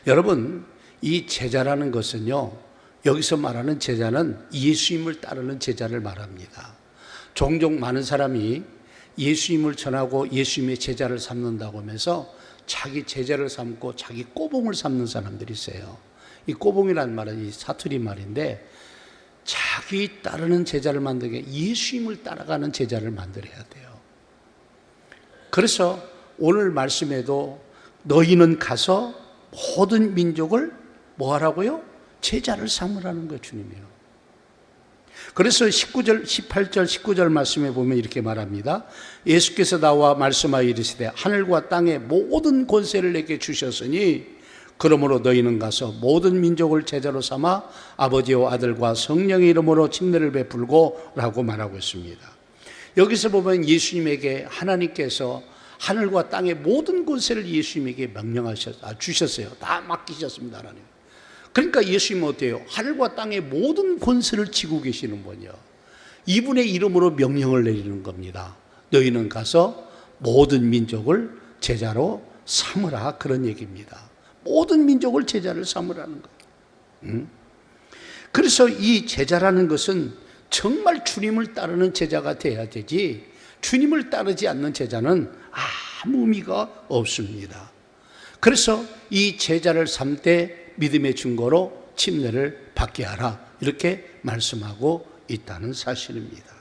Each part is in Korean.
여러분, 이 제자라는 것은요, 여기서 말하는 제자는 예수님을 따르는 제자를 말합니다. 종종 많은 사람이 예수님을 전하고 예수님의 제자를 삼는다고 하면서 자기 제자를 삼고 자기 꼬봉을 삼는 사람들이 있어요. 이 꼬봉이라는 말은 이 사투리 말인데, 자기 따르는 제자를 만들게 예수님을 따라가는 제자를 만들어야 돼요. 그래서 오늘 말씀에도 너희는 가서 모든 민족을 뭐 하라고요? 제자를 삼으라는 거예요, 주님이요. 그래서 18절, 19절 말씀에 보면 이렇게 말합니다. 예수께서 나와 말씀하여 이르시되 하늘과 땅의 모든 권세를 내게 주셨으니 그러므로 너희는 가서 모든 민족을 제자로 삼아 아버지와 아들과 성령의 이름으로 침례를 베풀고 라고 말하고 있습니다. 여기서 보면 예수님에게 하나님께서 하늘과 땅의 모든 권세를 예수님에게 주셨어요. 다 맡기셨습니다, 하나님. 그러니까 예수님은 어때요? 하늘과 땅의 모든 권세를 쥐고 계시는 분이요. 이분의 이름으로 명령을 내리는 겁니다. 너희는 가서 모든 민족을 제자로 삼으라, 그런 얘기입니다. 모든 민족을 제자를 삼으라는 거예요. 그래서 이 제자라는 것은 정말 주님을 따르는 제자가 돼야 되지, 주님을 따르지 않는 제자는 아무 의미가 없습니다. 그래서 이 제자를 삼되 믿음의 증거로 침례를 받게 하라, 이렇게 말씀하고 있다는 사실입니다.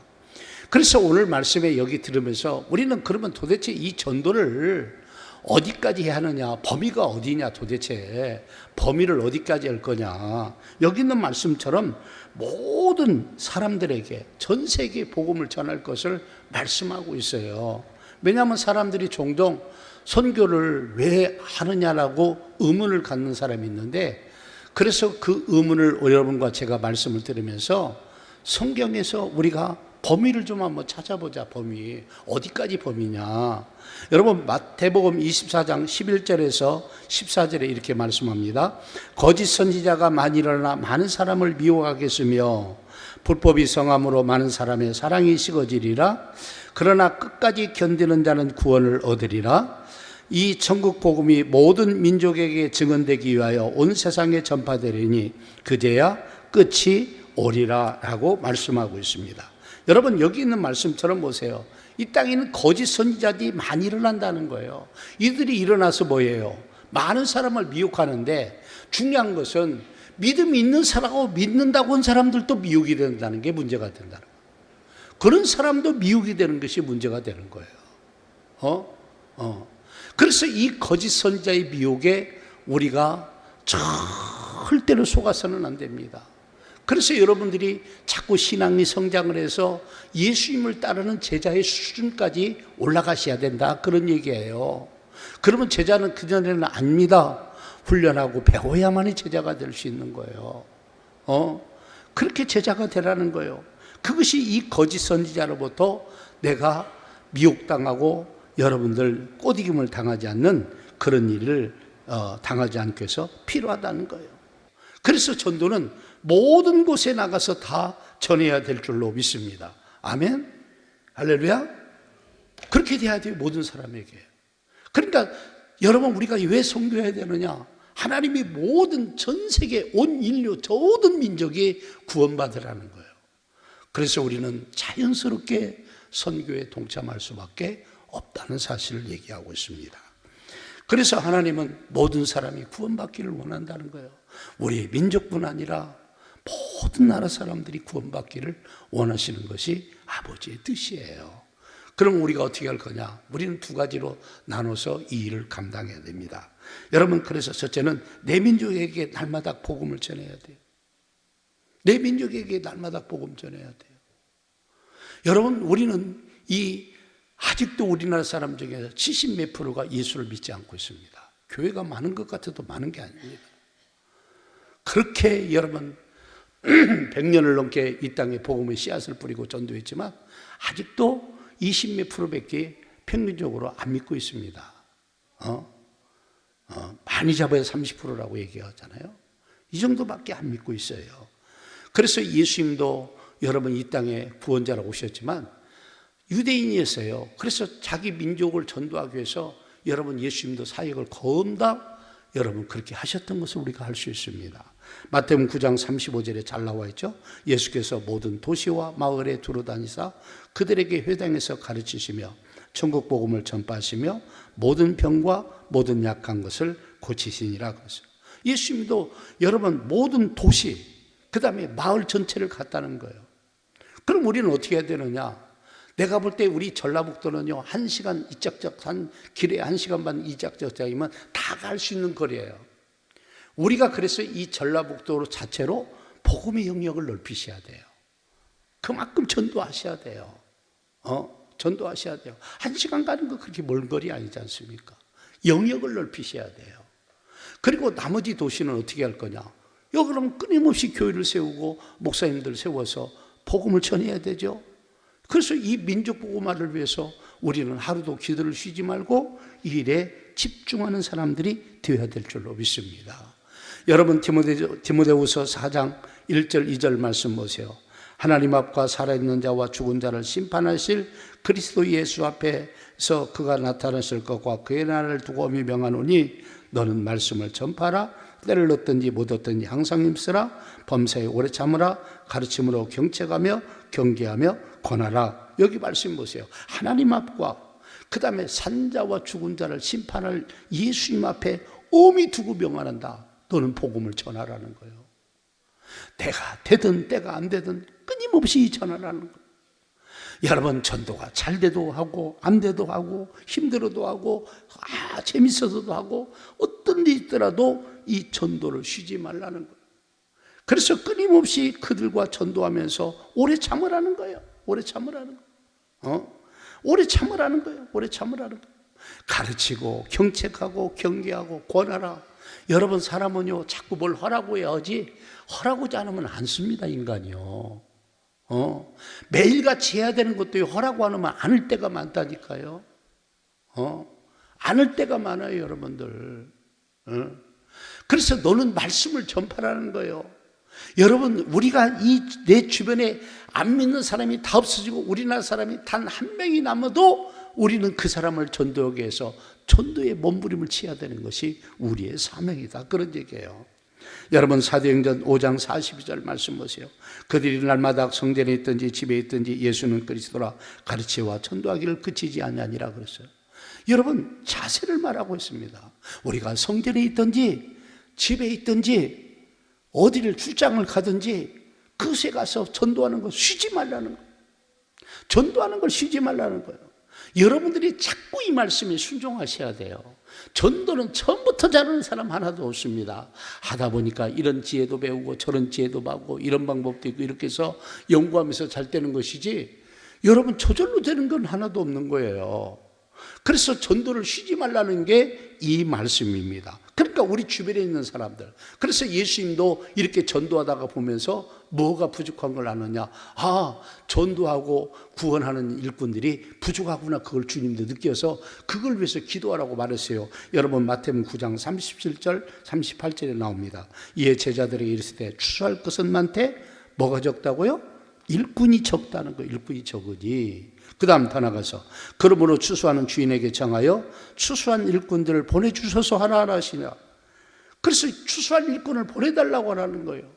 그래서 오늘 말씀에 여기 들으면서 우리는 그러면 도대체 이 전도를 어디까지 해야 하느냐, 범위가 어디냐, 도대체 범위를 어디까지 할 거냐. 여기 있는 말씀처럼 모든 사람들에게 전 세계에 복음을 전할 것을 말씀하고 있어요. 왜냐하면 사람들이 종종 선교를 왜 하느냐라고 의문을 갖는 사람이 있는데, 그래서 그 의문을 여러분과 제가 말씀을 들으면서 성경에서 우리가 범위를 좀 한번 찾아보자. 범위 어디까지 범위냐. 여러분, 마태복음 24장 11절에서 14절에 이렇게 말씀합니다. 거짓 선지자가 많이 일어나 많은 사람을 미혹하겠으며 불법이 성함으로 많은 사람의 사랑이 식어지리라. 그러나 끝까지 견디는 자는 구원을 얻으리라. 이 천국 복음이 모든 민족에게 증언되기 위하여 온 세상에 전파되리니 그제야 끝이 오리라 라고 말씀하고 있습니다. 여러분, 여기 있는 말씀처럼 보세요. 이 땅에는 거짓 선지자들이 많이 일어난다는 거예요. 이들이 일어나서 뭐예요? 많은 사람을 미혹하는데, 중요한 것은 믿음이 있는 사람하고 믿는다고 한 사람들도 미혹이 된다는 게 문제가 된다는 거예요. 그런 사람도 미혹이 되는 것이 문제가 되는 거예요. 그래서 이 거짓 선지자의 미혹에 우리가 절대로 속아서는 안 됩니다. 그래서 여러분들이 자꾸 신앙이 성장을 해서 예수님을 따르는 제자의 수준까지 올라가셔야 된다, 그런 얘기예요. 그러면 제자는 그전에는 아닙니다. 훈련하고 배워야만이 제자가 될 수 있는 거예요. 그렇게 제자가 되라는 거예요. 그것이 이 거짓 선지자로부터 내가 미혹당하고 여러분들 꼬드김을 당하지 않는 그런 일을 당하지 않기 위해서 필요하다는 거예요. 그래서 전도는 모든 곳에 나가서 다 전해야 될 줄로 믿습니다. 아멘? 할렐루야? 그렇게 돼야 돼요, 모든 사람에게. 그러니까 여러분, 우리가 왜 선교해야 되느냐? 하나님이 모든 전 세계 온 인류 모든 민족이 구원받으라는 거예요. 그래서 우리는 자연스럽게 선교에 동참할 수밖에 없다는 사실을 얘기하고 있습니다. 그래서 하나님은 모든 사람이 구원받기를 원한다는 거예요. 우리 민족뿐 아니라 모든 나라 사람들이 구원받기를 원하시는 것이 아버지의 뜻이에요. 그럼 우리가 어떻게 할 거냐? 우리는 두 가지로 나눠서 이 일을 감당해야 됩니다. 여러분, 그래서 첫째는 내 민족에게 날마다 복음을 전해야 돼요. 내 민족에게 날마다 복음 전해야 돼요. 여러분, 우리는 아직도 우리나라 사람 중에서 70몇 프로가 예수를 믿지 않고 있습니다. 교회가 많은 것 같아도 많은 게 아닙니다. 그렇게 여러분 100년을 넘게 이 땅에 복음의 씨앗을 뿌리고 전도했지만 아직도 20몇 프로밖에 평균적으로 안 믿고 있습니다. 많이 잡아야 30%라고 얘기하잖아요. 이 정도밖에 안 믿고 있어요. 그래서 예수님도 여러분 이 땅에 구원자로 오셨지만 유대인이었어요. 그래서 자기 민족을 전도하기 위해서 여러분 예수님도 사역을 거듭 여러분 그렇게 하셨던 것을 우리가 알 수 있습니다. 마태복음 9장 35절에 잘 나와 있죠. 예수께서 모든 도시와 마을에 두루다니사 그들에게 회당에서 가르치시며 천국 복음을 전파하시며 모든 병과 모든 약한 것을 고치시니라 그랬어요. 예수님도 여러분 모든 도시 그 다음에 마을 전체를 갔다는 거예요. 그럼 우리는 어떻게 해야 되느냐? 내가 볼 때 우리 전라북도는요 1시간 이짝저짝 한 길에 1시간 반 이짝저짝이면 다 갈 수 있는 거리예요. 우리가 그래서 이 전라북도 자체로 복음의 영역을 넓히셔야 돼요. 그만큼 전도하셔야 돼요. 전도하셔야 돼요. 1시간 가는 거 그렇게 먼 거리 아니지 않습니까? 영역을 넓히셔야 돼요. 그리고 나머지 도시는 어떻게 할 거냐? 그럼 끊임없이 교회를 세우고 목사님들 세워서 복음을 전해야 되죠. 그래서 이 민족 복음화를 위해서 우리는 하루도 기도를 쉬지 말고 이 일에 집중하는 사람들이 되어야 될 줄로 믿습니다. 여러분 디모데후서 4장 1절 2절 말씀 보세요. 하나님 앞과 살아있는 자와 죽은 자를 심판하실 그리스도 예수 앞에서 그가 나타나실 것과 그의 날을 두고 엄히 명하노니 너는 말씀을 전파하라. 때를 얻든지 못 얻든지 항상 힘쓰라. 범사에 오래 참으라. 가르침으로 경책하며 경계하며 권하라. 여기 말씀 보세요. 하나님 앞과 그 다음에 산자와 죽은 자를 심판할 예수님 앞에 엄히 두고 명하는다. 너는 복음을 전하라는 거예요. 때가 되든 때가 안 되든 끊임없이 전하라는 거예요. 여러분 전도가 잘 돼도 하고 안 돼도 하고 힘들어도 하고 재밌어서도 하고 어떤 일이 있더라도 이 전도를 쉬지 말라는 거예요. 그래서 끊임없이 그들과 전도하면서 오래 참으라는 거예요. 오래 참으라는 거예요. 오래 참으라는 거예요. 오래 참으라는 거예요. 가르치고 경책하고 경계하고 권하라. 여러분 사람은요 자꾸 뭘 하라고 해야지 하라고지 않으면 안 씁니다. 인간이요. 매일같이 해야 되는 것도 하라고 하면 안 할 때가 많다니까요. 안 할 때가 많아요 여러분들. 그래서 너는 말씀을 전파하라는 거예요. 여러분 우리가 이 내 주변에 안 믿는 사람이 다 없어지고 우리나라 사람이 단 한 명이 남아도 우리는 그 사람을 전도하기 위해서 전도의 몸부림을 치어야 되는 것이 우리의 사명이다. 그런 얘기예요. 여러분 사도행전 5장 42절 말씀 보세요. 그들이 날마다 성전에 있든지 집에 있든지 예수는 그리스도라 가르치와 전도하기를 그치지 아니하니라 그랬어요. 여러분 자세를 말하고 있습니다. 우리가 성전에 있든지 집에 있든지 어디를 출장을 가든지 그곳에 가서 전도하는 걸 쉬지 말라는 거예요. 전도하는 걸 쉬지 말라는 거예요. 여러분들이 자꾸 이 말씀에 순종하셔야 돼요. 전도는 처음부터 잘하는 사람 하나도 없습니다. 하다 보니까 이런 지혜도 배우고 저런 지혜도 배우고 이런 방법도 있고 이렇게 해서 연구하면서 잘 되는 것이지 여러분 저절로 되는 건 하나도 없는 거예요. 그래서 전도를 쉬지 말라는 게 이 말씀입니다. 그러니까 우리 주변에 있는 사람들, 그래서 예수님도 이렇게 전도하다가 보면서 뭐가 부족한 걸 아느냐? 전도하고 구원하는 일꾼들이 부족하구나. 그걸 주님도 느껴서 그걸 위해서 기도하라고 말했어요. 여러분 마태복음 9장 37절 38절에 나옵니다. 이에 제자들에게 이르시되 추수할 것은 많되 뭐가 적다고요? 일꾼이 적다는 거예요. 일꾼이 적으니. 그 다음 더 나가서 그러므로 추수하는 주인에게 정하여 추수한 일꾼들을 보내주셔서 하라 하시냐. 그래서 추수할 일꾼을 보내달라고 하라는 거예요.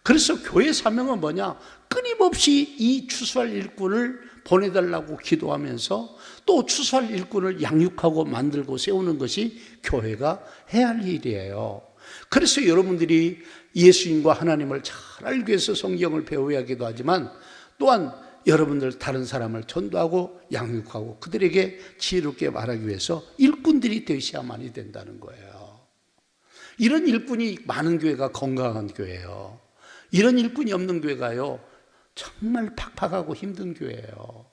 그래서 교회 사명은 뭐냐? 끊임없이 이 추수할 일꾼을 보내달라고 기도하면서 또 추수할 일꾼을 양육하고 만들고 세우는 것이 교회가 해야 할 일이에요. 그래서 여러분들이 예수님과 하나님을 잘 알기 위해서 성경을 배워야 하기도 하지만 또한 여러분들 다른 사람을 전도하고 양육하고 그들에게 지혜롭게 말하기 위해서 일꾼들이 되셔야만이 된다는 거예요. 이런 일꾼이 많은 교회가 건강한 교회예요. 이런 일꾼이 없는 교회가요 정말 팍팍하고 힘든 교회예요.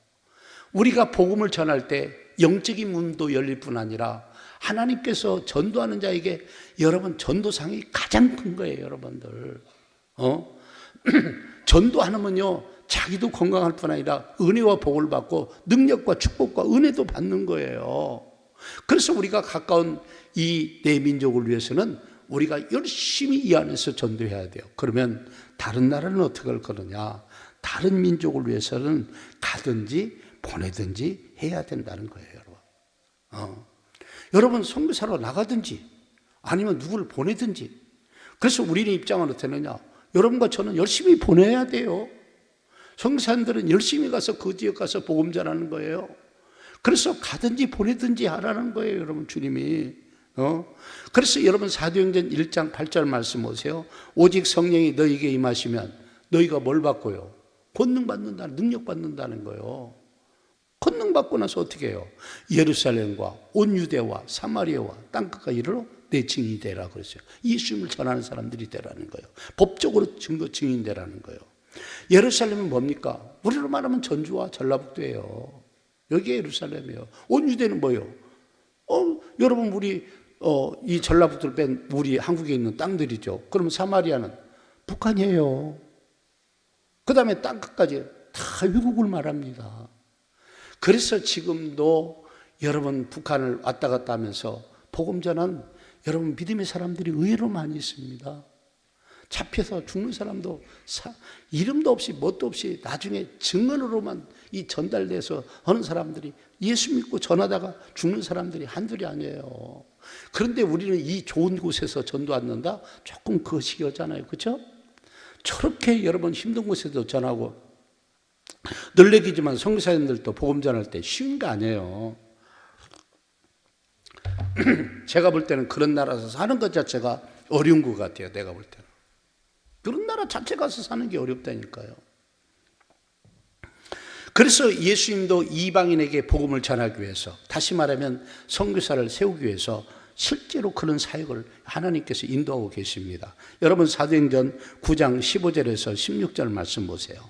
우리가 복음을 전할 때 영적인 문도 열릴 뿐 아니라 하나님께서 전도하는 자에게 여러분 전도상이 가장 큰 거예요. 여러분들 전도하면요 자기도 건강할 뿐 아니라 은혜와 복을 받고 능력과 축복과 은혜도 받는 거예요. 그래서 우리가 가까운 이 내 민족을 위해서는 우리가 열심히 이 안에서 전도해야 돼요. 그러면 다른 나라는 어떻게 할 거느냐? 다른 민족을 위해서는 가든지 보내든지 해야 된다는 거예요, 여러분. 여러분 선교사로 나가든지 아니면 누구를 보내든지. 그래서 우리는 입장은 어떠느냐? 여러분과 저는 열심히 보내야 돼요. 선교사님들은 열심히 가서 그 지역 가서 복음 전하는 거예요. 그래서 가든지 보내든지 하라는 거예요, 여러분. 주님이. 그래서 여러분 사도행전 1장 8절 말씀 보세요. 오직 성령이 너희에게 임하시면 너희가 뭘 받고요? 권능 받는다, 능력 받는다는 거예요. 권능 받고 나서 어떻게 해요? 예루살렘과 온 유대와 사마리아와 땅끝까지 이르러 내 증인이 되라 그랬어요. 예수님을 전하는 사람들이 되라는 거예요. 법적으로 증인 되라는 거예요. 예루살렘은 뭡니까? 우리로 말하면 전주와 전라북도예요. 여기에 예루살렘이에요. 온 유대는 뭐예요? 여러분 우리 이 전라북도를 뺀 우리 한국에 있는 땅들이죠. 그러면 사마리아는 북한이에요. 그 다음에 땅끝까지 다 외국을 말합니다. 그래서 지금도 여러분 북한을 왔다 갔다 하면서 복음 전한 여러분 믿음의 사람들이 의외로 많이 있습니다. 잡혀서 죽는 사람도 이름도 없이 뭣도 없이 나중에 증언으로만 이 전달돼서 하는 사람들이 예수 믿고 전하다가 죽는 사람들이 한둘이 아니에요. 그런데 우리는 이 좋은 곳에서 전도 않는다? 조금 거시기하잖아요. 그렇죠? 저렇게 여러분 힘든 곳에서 전하고 늘레기지만 선교사님들도 복음 전할 때 쉬운 거 아니에요. 제가 볼 때는 그런 나라에서 사는 것 자체가 어려운 것 같아요. 내가 볼 때는. 그런 나라 자체 가서 사는 게 어렵다니까요. 그래서 예수님도 이방인에게 복음을 전하기 위해서, 다시 말하면 선교사를 세우기 위해서 실제로 그런 사역을 하나님께서 인도하고 계십니다. 여러분 사도행전 9장 15절에서 16절 말씀 보세요.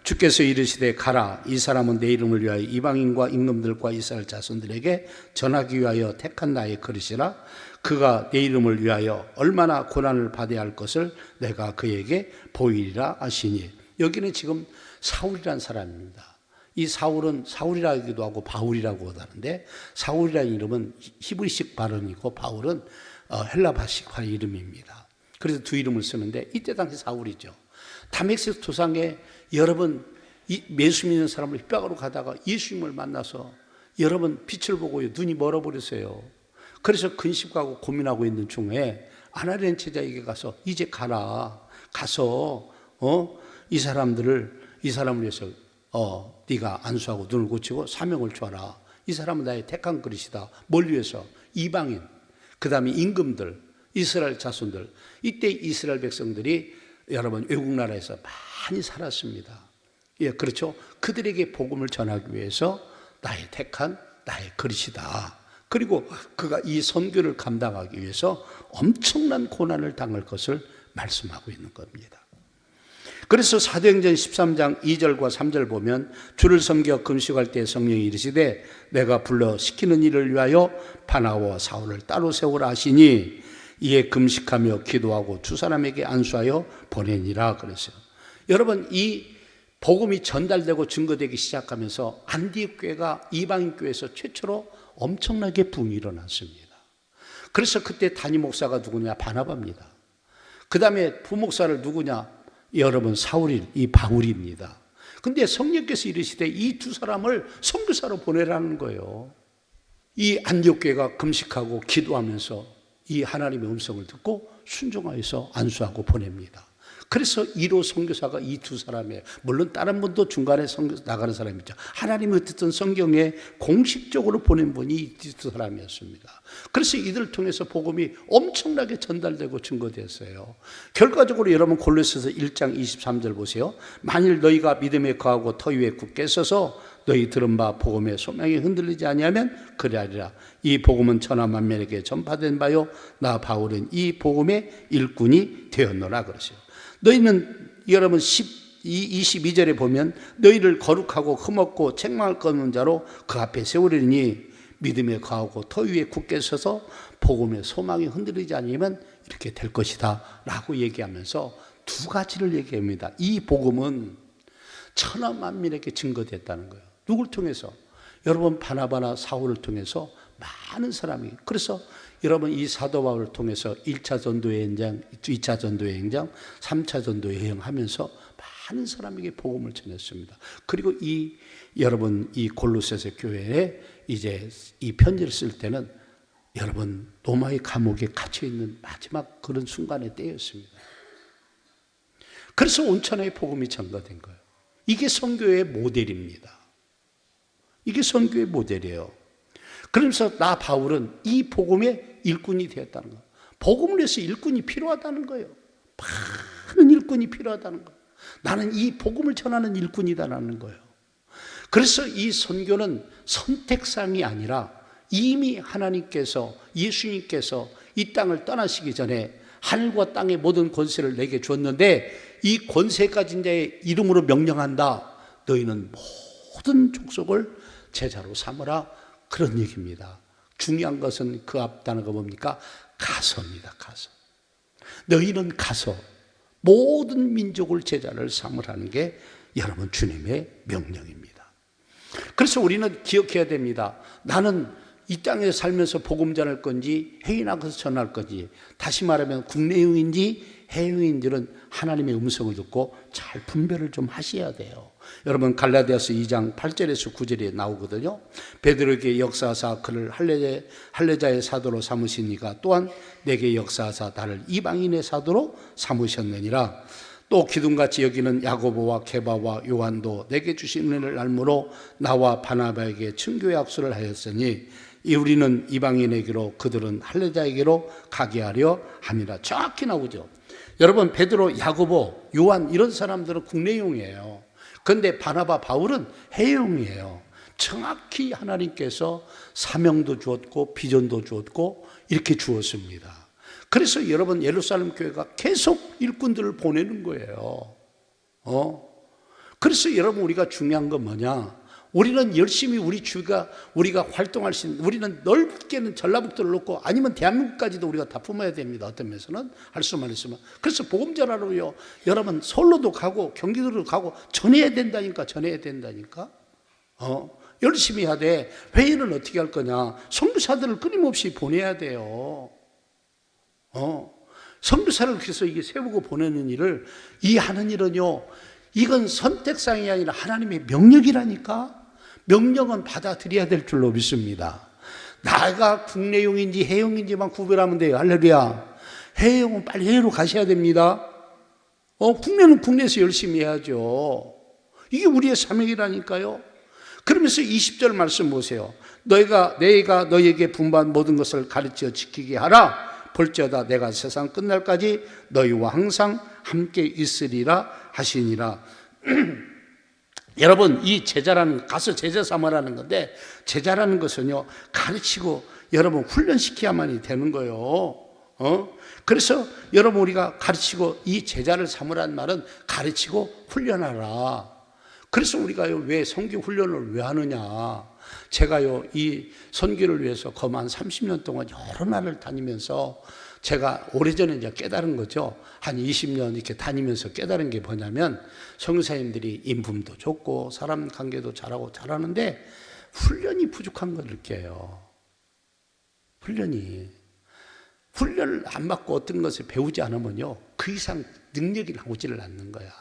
주께서 이르시되 가라, 이 사람은 내 이름을 위하여 이방인과 임금들과 이스라엘 자손들에게 전하기 위하여 택한 나의 그릇이라. 그가 내 이름을 위하여 얼마나 고난을 받아야 할 것을 내가 그에게 보이리라 하시니. 여기는 지금 사울이라는 사람입니다. 이 사울은 사울이라기도 하고 바울이라고 하는데, 사울이라는 이름은 히브리식 발음이고 바울은 헬라바식 이름입니다. 그래서 두 이름을 쓰는데 이때 당시 사울이죠. 다메섹 도상에 여러분 예수 믿는 사람을 핍박으로 가다가 예수님을 만나서 여러분 빛을 보고 눈이 멀어버렸어요. 그래서 근심하고 고민하고 있는 중에 아나니아 제자에게 가서 이제 가라, 가서 이 사람을 위해서 네가 안수하고 눈을 고치고 사명을 줘라. 이 사람은 나의 택한 그릇이다. 뭘 위해서? 이방인, 그 다음에 임금들, 이스라엘 자손들. 이때 이스라엘 백성들이 여러분 외국 나라에서 많이 살았습니다. 예, 그렇죠. 그들에게 복음을 전하기 위해서 나의 택한 나의 그릇이다. 그리고 그가 이 선교를 감당하기 위해서 엄청난 고난을 당할 것을 말씀하고 있는 겁니다. 그래서 사도행전 13장 2절과 3절 보면 주를 섬겨 금식할 때 성령이 이르시되 내가 불러 시키는 일을 위하여 바나바와 사울을 따로 세우라 하시니 이에 금식하며 기도하고 두 사람에게 안수하여 보내니라 그랬어요. 여러분 이 복음이 전달되고 증거되기 시작하면서 안디옥 교회가 이방인 교회에서 최초로 엄청나게 붐이 일어났습니다. 그래서 그때 담임 목사가 누구냐? 바나바입니다. 그 다음에 부목사를 누구냐? 여러분 사울이 이 바울입니다. 근데 성령께서 이르시되 이 두 사람을 선교사로 보내라는 거예요. 이 안디옥 교회가 금식하고 기도하면서 이 하나님의 음성을 듣고 순종하여서 안수하고 보냅니다. 그래서 1호 선교사가 이 두 사람이에요. 물론 다른 분도 중간에 나가는 사람이 있죠. 하나님이 어쨌든 성경에 공식적으로 보낸 분이 이 두 사람이었습니다. 그래서 이들을 통해서 복음이 엄청나게 전달되고 증거됐어요. 결과적으로 여러분 골로새서 1장 23절 보세요. 만일 너희가 믿음에 거하고 터 위에 굳게 서서 너희 들은 바 복음의 소망이 흔들리지 아니하면 그리하리라. 이 복음은 천하 만민에게 전파된 바요 나 바울은 이 복음의 일꾼이 되었노라 그러세요. 너희는 여러분 22절에 보면 너희를 거룩하고 흠없고 책망을 끊는 자로 그 앞에 세우리니 믿음에 거하고 터 위에 굳게 서서 복음의 소망이 흔들리지 않으면 이렇게 될 것이다 라고 얘기하면서 두 가지를 얘기합니다. 이 복음은 천하 만민에게 증거됐다는 거예요. 누굴 통해서? 여러분 바나바나 사울을 통해서 많은 사람이, 그래서 여러분 이 사도 바울을 통해서 1차 전도의 현장, 2차 전도의 현장, 3차 전도의 여행하면서 많은 사람에게 복음을 전했습니다. 그리고 여러분 이 골로새서 교회에 이제 이 편지를 쓸 때는 여러분 로마의 감옥에 갇혀 있는 마지막 그런 순간의 때였습니다. 그래서 온천의 복음이 전가된 거예요. 이게 선교의 모델입니다. 이게 선교의 모델이에요. 그러면서 나 바울은 이 복음의 일꾼이 되었다는 거예요. 복음을 위해서 일꾼이 필요하다는 거예요. 많은 일꾼이 필요하다는 거예요. 나는 이 복음을 전하는 일꾼이다라는 거예요. 그래서 이 선교는 선택상이 아니라 이미 하나님께서, 예수님께서 이 땅을 떠나시기 전에 하늘과 땅의 모든 권세를 내게 줬는데 이 권세 가진 자의 이름으로 명령한다. 너희는 모든 족속을 제자로 삼으라. 그런 얘기입니다. 중요한 것은 그 앞 단어가 뭡니까? 가서입니다. 가서. 너희는 가서 모든 민족을 제자를 삼으라는 게 여러분 주님의 명령입니다. 그래서 우리는 기억해야 됩니다. 나는 이 땅에 살면서 복음 전할 건지 해외 나가서 전할 건지, 다시 말하면 국내용인지 해외인들은 하나님의 음성을 듣고 잘 분별을 좀 하셔야 돼요. 여러분 갈라디아서 2장 8절에서 9절에 나오거든요. 베드로에게 역사하사 그를 할례자의 사도로 삼으시니까 또한 내게 역사하사 나를 이방인의 사도로 삼으셨느니라. 또 기둥같이 여기는 야고보와 게바와 요한도 내게 주신 은혜를 알므로 나와 바나바에게 친교의 악수를 하였으니 우리는 이방인에게로 그들은 할례자에게로 가게 하려 함이라. 정확히 나오죠. 여러분 베드로, 야고보, 요한 이런 사람들은 국내용이에요. 그런데 바나바, 바울은 해외용이에요. 정확히 하나님께서 사명도 주었고 비전도 주었고 이렇게 주었습니다. 그래서 여러분 예루살렘 교회가 계속 일꾼들을 보내는 거예요. 그래서 여러분 우리가 중요한 건 뭐냐? 우리는 열심히 우리가 활동할 수 있는, 우리는 넓게는 전라북도를 놓고 아니면 대한민국까지도 우리가 다 품어야 됩니다. 어떤 면에서는 할 수만 있으면. 그래서 복음 전하러요, 여러분 서울로도 가고 경기도로 가고 전해야 된다니까. 열심히 해야 돼. 회의는 어떻게 할 거냐? 선교사들을 끊임없이 보내야 돼요. 선교사를 그래서 이게 세우고 보내는 일을, 이 하는 일은요, 이건 선택상이 아니라 하나님의 명령이라니까. 명령은 받아들여야 될 줄로 믿습니다. 나가 국내용인지 해외용인지만 구별하면 돼요. 할렐루야. 해외용은 빨리 해외로 가셔야 됩니다. 국내는 국내에서 열심히 해야죠. 이게 우리의 사명이라니까요. 그러면서 20절 말씀 보세요. 내가 너희에게 분부한 모든 것을 가르쳐 지키게 하라. 볼지어다 내가 세상 끝날까지 너희와 항상 함께 있으리라 하시니라. 여러분 이 제자라는, 가서 제자 삼으라는 건데, 제자라는 것은요 가르치고 여러분 훈련시켜야만이 되는 거예요. 그래서 여러분 우리가 가르치고, 이 제자를 삼으라는 말은 가르치고 훈련하라. 그래서 우리가요 왜 선교 훈련을 왜 하느냐? 제가요 이 선교를 위해서 거만 30년 동안 여러 나라를 다니면서 제가 오래전에 이제 깨달은 거죠. 한 20년 이렇게 다니면서 깨달은 게 뭐냐면, 선교사님들이 인품도 좋고 사람 관계도 잘하고 잘하는데 훈련이 부족한 걸 느껴요. 훈련을 안 받고 어떤 것을 배우지 않으면요 그 이상 능력이 나오지를 않는 거야.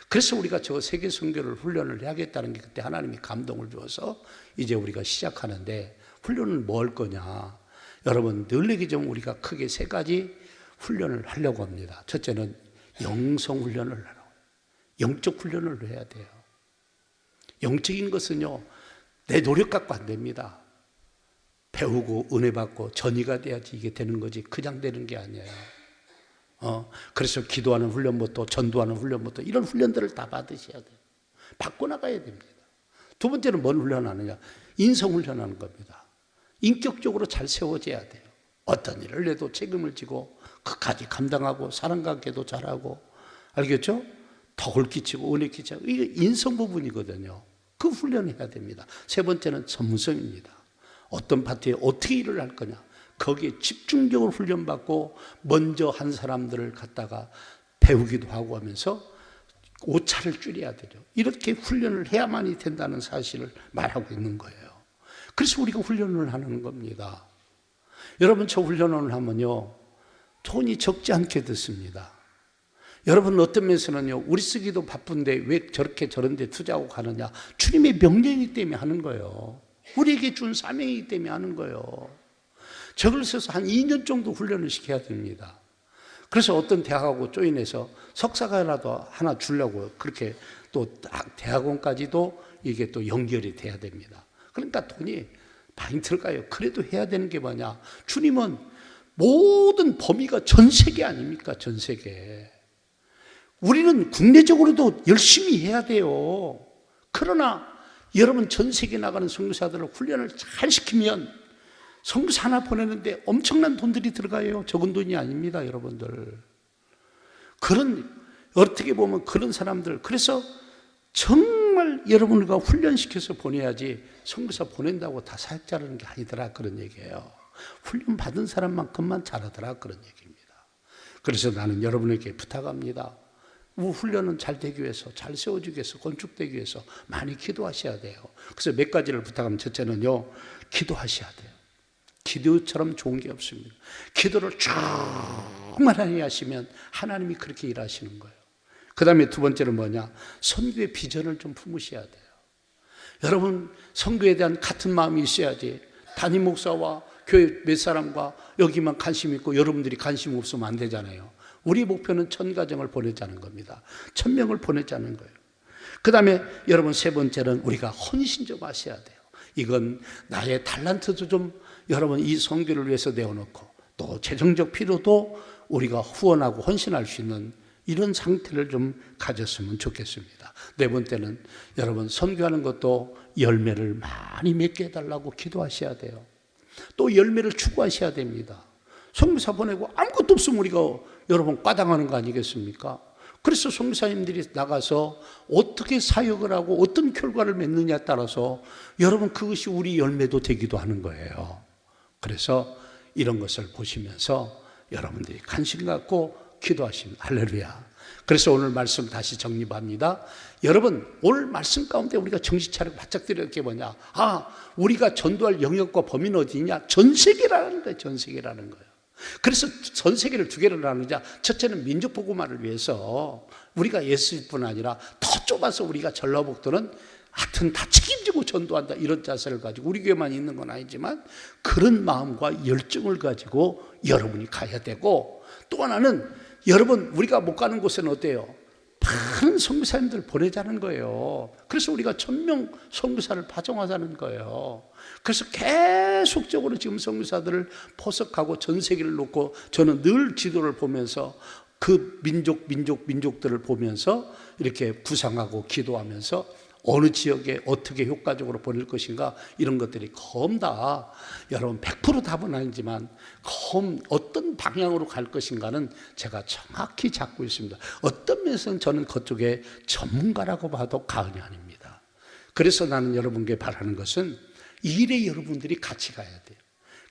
그래서 우리가 저 세계 선교를 훈련을 해야겠다는 게 그때 하나님이 감동을 주어서 이제 우리가 시작하는데, 훈련을 뭐 할 거냐? 여러분 늘리기 좀 우리가 크게 세 가지 훈련을 하려고 합니다. 첫째는 영성 훈련을 하라고. 영적 훈련을 해야 돼요. 영적인 것은요 내 노력 갖고 안 됩니다. 배우고 은혜 받고 전이가 돼야지 이게 되는 거지 그냥 되는 게 아니에요. 그래서 기도하는 훈련부터 전도하는 훈련부터 이런 훈련들을 다 받으셔야 돼요. 받고 나가야 됩니다. 두 번째는 뭔 훈련하느냐? 인성 훈련하는 겁니다. 인격적으로 잘 세워져야 돼요. 어떤 일을 해도 책임을 지고 끝까지 감당하고 사람관계도 잘하고, 알겠죠? 덕을 끼치고 은혜 끼치고, 이게 인성 부분이거든요. 그 훈련해야 됩니다. 세 번째는 전문성입니다. 어떤 파트에 어떻게 일을 할 거냐, 거기에 집중적으로 훈련받고 먼저 한 사람들을 갖다가 배우기도 하고 하면서 오차를 줄여야 되죠. 이렇게 훈련을 해야만이 된다는 사실을 말하고 있는 거예요. 그래서 우리가 훈련을 하는 겁니다. 여러분, 저 훈련을 하면요, 돈이 적지 않게 듣습니다. 여러분, 어떤 면에서는요, 우리 쓰기도 바쁜데 왜 저렇게 저런 데 투자하고 가느냐? 주님의 명령이기 때문에 하는 거예요. 우리에게 준 사명이기 때문에 하는 거예요. 저걸 써서 한 2년 정도 훈련을 시켜야 됩니다. 그래서 어떤 대학하고 조인해서 석사과라도 하나 주려고 그렇게 또 대학원까지도 이게 또 연결이 돼야 됩니다. 그러니까 돈이 많이 들어가요. 그래도 해야 되는 게 뭐냐? 주님은 모든 범위가 전 세계 아닙니까? 전 세계. 우리는 국내적으로도 열심히 해야 돼요. 그러나 여러분, 전 세계 나가는 선교사들을 훈련을 잘 시키면 선교사 하나 보내는데 엄청난 돈들이 들어가요. 적은 돈이 아닙니다, 여러분들. 어떻게 보면 그런 사람들, 그래서 정말 여러분과 훈련시켜서 보내야지 선교사 보낸다고 다 사역자라는 게 아니더라, 그런 얘기예요. 훈련 받은 사람만큼만 잘하더라, 그런 얘기입니다. 그래서 나는 여러분에게 부탁합니다. 훈련은 잘 되기 위해서, 잘 세워지기 위해서, 건축되기 위해서 많이 기도하셔야 돼요. 그래서 몇 가지를 부탁하면, 첫째는요, 기도하셔야 돼요. 기도처럼 좋은 게 없습니다. 기도를 충만히 하시면 하나님이 그렇게 일하시는 거예요. 그 다음에 두 번째는 뭐냐? 선교의 비전을 좀 품으셔야 돼요. 여러분, 선교에 대한 같은 마음이 있어야지 담임 목사와 교회 몇 사람과 여기만 관심 있고 여러분들이 관심 없으면 안 되잖아요. 우리 목표는 1000가정을 보내자는 겁니다. 1000명을 보내자는 거예요. 그 다음에 여러분, 세 번째는 우리가 헌신 좀 하셔야 돼요. 이건 나의 달란트도 좀 여러분 이 선교를 위해서 내어놓고 또 재정적 필요도 우리가 후원하고 헌신할 수 있는 이런 상태를 좀 가졌으면 좋겠습니다. 네 번째는 여러분, 선교하는 것도 열매를 많이 맺게 해달라고 기도하셔야 돼요. 또 열매를 추구하셔야 됩니다. 선교사 보내고 아무것도 없으면 우리가 여러분 과당하는 거 아니겠습니까? 그래서 선교사님들이 나가서 어떻게 사역을 하고 어떤 결과를 맺느냐에 따라서 여러분 그것이 우리 열매도 되기도 하는 거예요. 그래서 이런 것을 보시면서 여러분들이 관심 갖고 기도하시면 할렐루야. 그래서 오늘 말씀 다시 정립합니다. 여러분, 오늘 말씀 가운데 우리가 정신 차리고 바짝 들여야 할 게 뭐냐? 우리가 전도할 영역과 범위는 어디냐? 전 세계라는 거예요. 전 세계라는 거예요. 그래서 전 세계를 두 개를 나누자. 첫째는 민족 복음화를 위해서 우리가 예수뿐 아니라 더 좁아서 우리가 전라북도는 하여튼 다 책임지고 전도한다, 이런 자세를 가지고 우리 교회만 있는 건 아니지만 그런 마음과 열정을 가지고 여러분이 가야 되고, 또 하나는 여러분, 우리가 못 가는 곳에는 어때요? 많은 선교사님들 보내자는 거예요. 그래서 우리가 1000명 선교사를 파송하자는 거예요. 그래서 계속적으로 지금 선교사들을 포석하고 전 세계를 놓고 저는 늘 지도를 보면서 그 민족들을 보면서 이렇게 구상하고 기도하면서 어느 지역에 어떻게 효과적으로 보낼 것인가, 이런 것들이 검 다 여러분 100% 답은 아니지만 검 어떤 방향으로 갈 것인가는 제가 정확히 잡고 있습니다. 어떤 면에서는 저는 그쪽에 전문가라고 봐도 과언이 아닙니다. 그래서 나는 여러분께 바라는 것은 이 일에 여러분들이 같이 가야 돼요.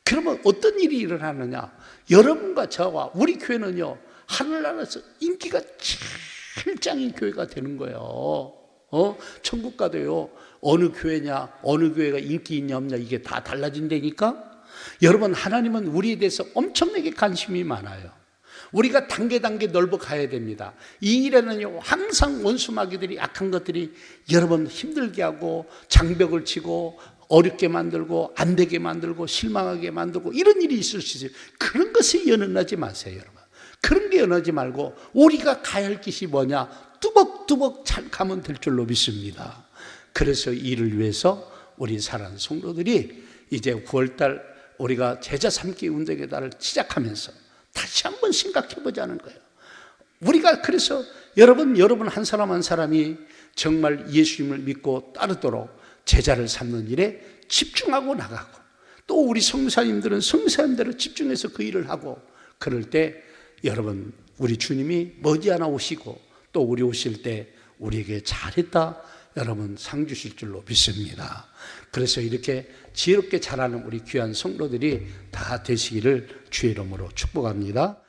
그러면 어떤 일이 일어나느냐? 여러분과 저와 우리 교회는요, 하늘나라에서 인기가 제일 짱인 교회가 되는 거예요. 천국 가도요, 어느 교회냐, 어느 교회가 인기 있냐 없냐, 이게 다 달라진다니까? 여러분, 하나님은 우리에 대해서 엄청나게 관심이 많아요. 우리가 단계 넓어 가야 됩니다. 이 일에는요, 항상 원수마귀들이, 악한 것들이 여러분 힘들게 하고 장벽을 치고 어렵게 만들고 안 되게 만들고 실망하게 만들고 이런 일이 있을 수 있어요. 그런 것에 연연하지 마세요, 여러분. 그런 게 연하지 말고 우리가 가야 할 길이 뭐냐? 뚜벅뚜벅 잘 가면 될 줄로 믿습니다. 그래서 이를 위해서 우리 사랑하는 성도들이 이제 9월달 우리가 제자 삼기 운동의 달을 시작하면서 다시 한번 생각해 보자는 거예요. 우리가 그래서 여러분 한 사람 한 사람이 정말 예수님을 믿고 따르도록 제자를 삼는 일에 집중하고 나가고, 또 우리 성사님들은 성사님대로 집중해서 그 일을 하고, 그럴 때 여러분 우리 주님이 머지않아 오시고 또 우리 오실 때 우리에게 잘했다 여러분 상 주실 줄로 믿습니다. 그래서 이렇게 지혜롭게 자라는 우리 귀한 성도들이 다 되시기를 주의 이름으로 축복합니다.